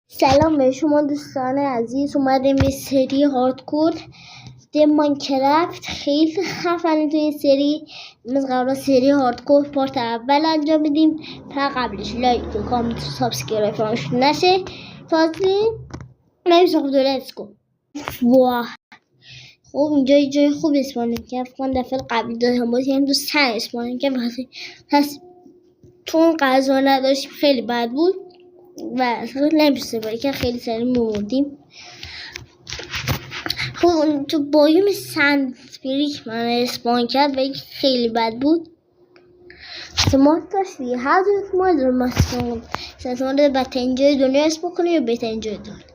سلام به شما دوستان عزیز. اومدیم به سری هاردکور ماینکرافت. خیلی خفنه توی سری. از قبل سری هاردکور پارت اول انجام بدیم تا قبلش لایک و کامنت و سابسکرایب فراموش نشه. تازه نمیشه لیتس گو. واه خب اینجا جای خوب اسپانه که من دفعه قبلی دادم باز هم دوست اسپانه که پس چون غذا نداشتیم خیلی بد بود و اصلا نمیشه باید که خیلی سریع مردیم. خب تو بایوم سندبریک من اسپان کرد و خیلی بد بود. سمارت داشتی هر جور که ما دارم سمارت بدترین جای دنیا اسم بکنه یا بهترین جای دنیا.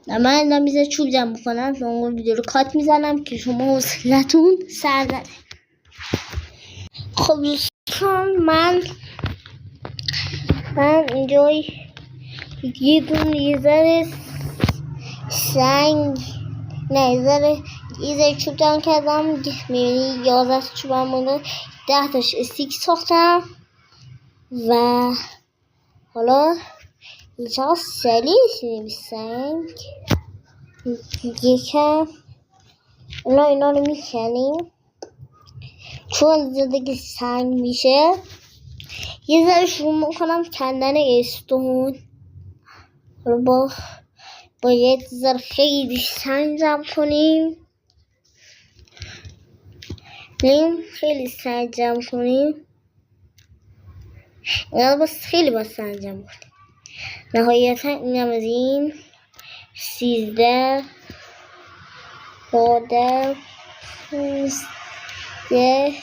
من نمیزه چوب جمع بکنم و اون ویدیو رو کات میزنم که شما حوصلتون سر نره. خب دوستان من اینجا یه ذره سنگ یه ذره چوب جمع کردم. میبینی 11 چوب هم مونده، 10 تاش استیک ساختم و حالا اینجا سریع شدیم سنگ یکم اینا رو میکنیم چون زدگی سنگ میشه. یه ذره شروع میکنم کندن استون. حالا باید ذره خیلی سنگ جمع کنیم. خیلی سنگ جمع کنیم. خیلی با سنگ جمع کنیم. نهایتا اینم از این 13 14 15.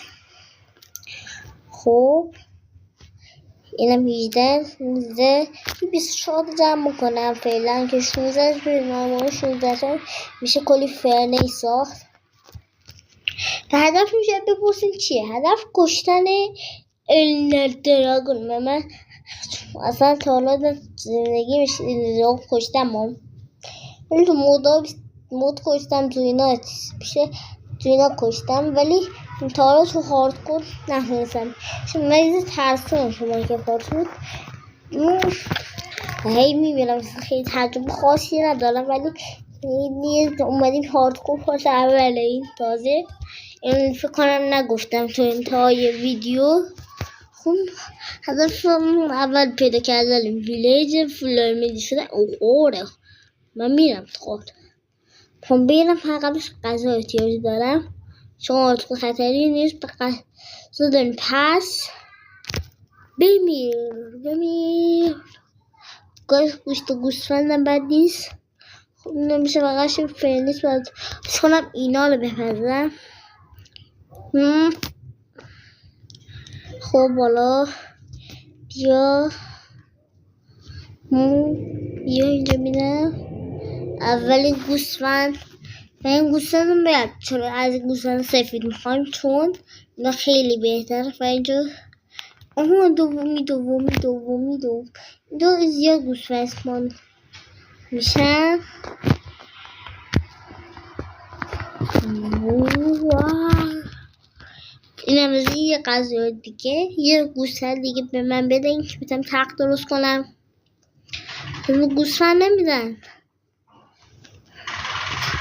خب اینم 18 24 جمع میکنم فعلا که 16 میشه کلی فرنه ساخت. و هدف میشه بپرسین چیه؟ هدف کشتن الدر دراگون. من اصلا تا حالا زندگی میشه دراگون کشتم ولی تو مود کشتم تو اینا کشتم ولی تا حالا تو هاردکور نتونستم چون من یه ترسیم شما که هاردکور هی میبینم خیلی تجربه خاصی ندارم ولی اومدیم هاردکور پاس اوله. این تازه این فکر کنم نگفتم تو انتهای ویدیو. خب هدفم اول پیدا کردن ویلیج فلایمیدی شده. اوه من میرم تو خب بیرم فقطش غذا احتیاج دارم چون هاردکور خطری نیست. غذا داریم پس بمیر گوشت گوسفندم بد نیست. خب نمیشه فقط فرنیس باید کنم اینا رو بپزم. خب بالا بیا اینجا میدم اولین گوسفند و این گوسفند رو باید چون از گوسفند سفید میخوایم چون اینا خیلی بهتره. و اینجا دومی اینجا زیاد گوسفند میشن. اینم از این یه غذا دیگه. یه گوسفند دیگه به من بدین که بتونم تق درست کنم. گوسفند نمیدن.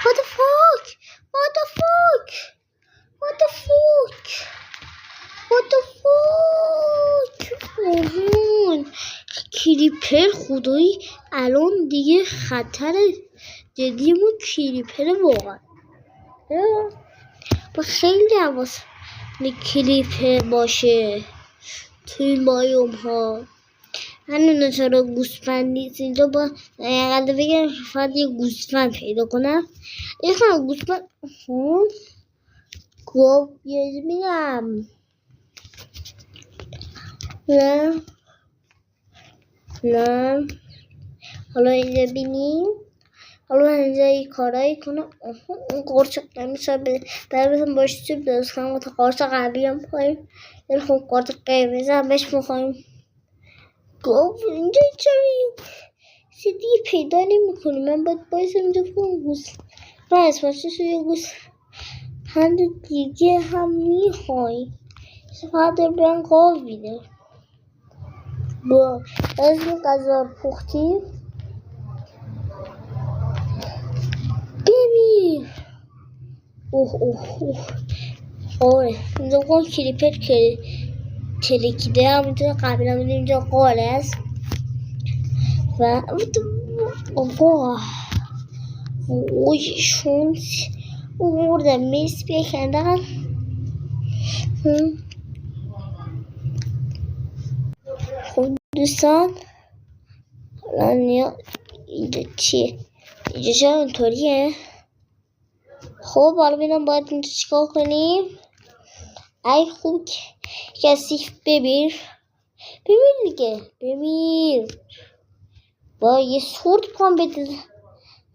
What the fuck کریپر خدایی الان دیگه خطر جدیمون کریپر واقعا. با خیلی حواس کریپر باشه توی بایوم ها. همین چرا گوسفند نیست اینجا با اقل بگم فقط یه گوسفند پیدا کنم. یه گوسفند گفت یه میگم نه حالا اینجا بینیم. حالا اینجا یه کارایی کنم. اون قرچق نمیشه در بزن باش چوب درست کنم و تا قرچق قبلی هم پاییم یعنی خب قرچق قیمزه هم بهش میخوایم. گفت اینجا چرا سیدی پیدا نمی کنی. من باید اینجا کنم و اسمشش یه هند دیگه هم میخوایی فقط برن قاو بیده با از این غذا پختیم اوه اینجا کن کلیپر ترکیده همونطور قبلا بودیم اینجا قال است و اوه شون burada mis bir kendinden خب دوستان الان اینجا چیه؟ اینجا چرا اینطوریه؟ خب حالا ببینم باید اینجا چیکار کنیم. ای خوب کثیف ببیر دیگه ببیر با یه سورد پام بده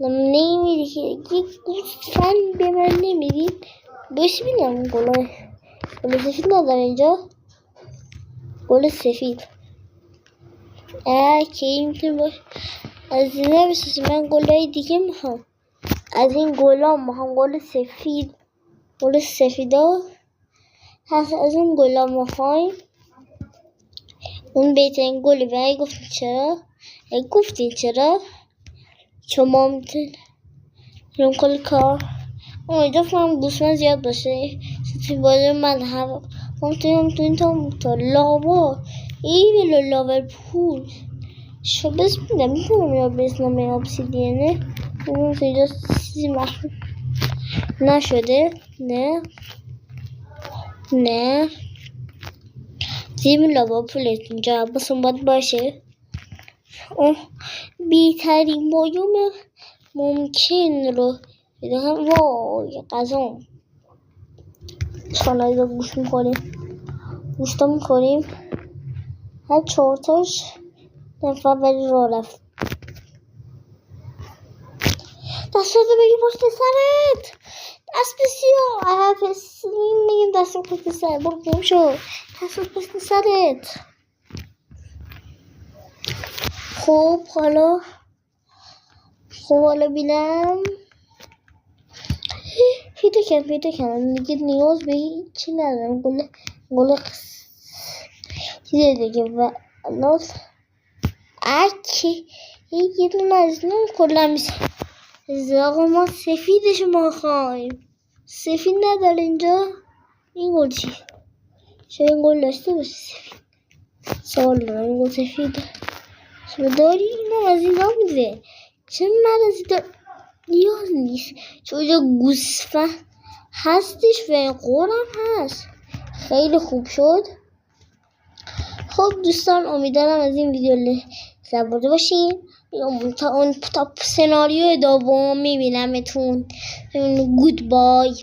نمیری که یک گوسفند به من نمیری. بس بینم گل سفید نداره اینجا. گل سفید که این میتونه باشه از این نمیسوزی. من گلای دیگه میخوام از این گلا میخوام. گل سفیدا هست از اون گلا میخوایم. اون بهترین گلی و گفتین چرا چون ما میتونیم کل کار امیده فهم گوسفند زیاد باشه سطفی باید من هم میتونیم تا لاوا ای لاور پول شو بس میتونم یا بسنامه ابسیدینه اون اینجا چیزی مخلوق نشده. نه زیم لاوا پولت اینجا بسون باید باشه. بیترین بایوم ممکن رو بدهم. وای قضا شانه رو گوش میکنیم هر 4 تاش دفعه ولی را رفت. دستت بگی پشت سرت دست بسیار پس میگیم دست پشت سرت برو گم شو دست پشت سرت. خب حالا بینم پیدا کنم دیگه نیاز به چی ندارم. گل چیزه دیگه و ناز اکی یه دونه از نون کلا میشه. آقا ما سفیدش میخوایم. سفید نداره اینجا. این گل چی؟ شاید این گل داشته باشه سفید. سوال دارم این گل سفیده شما داری؟ اینم از این میده چه من از این نیاز نیست چون اینجا گوسفند هستش و این قولم هست. خیلی خوب شد. خب دوستان امیدوارم از این ویدیو لذت برده باشین. تا سناریو دوم میبینمتون. گود بای.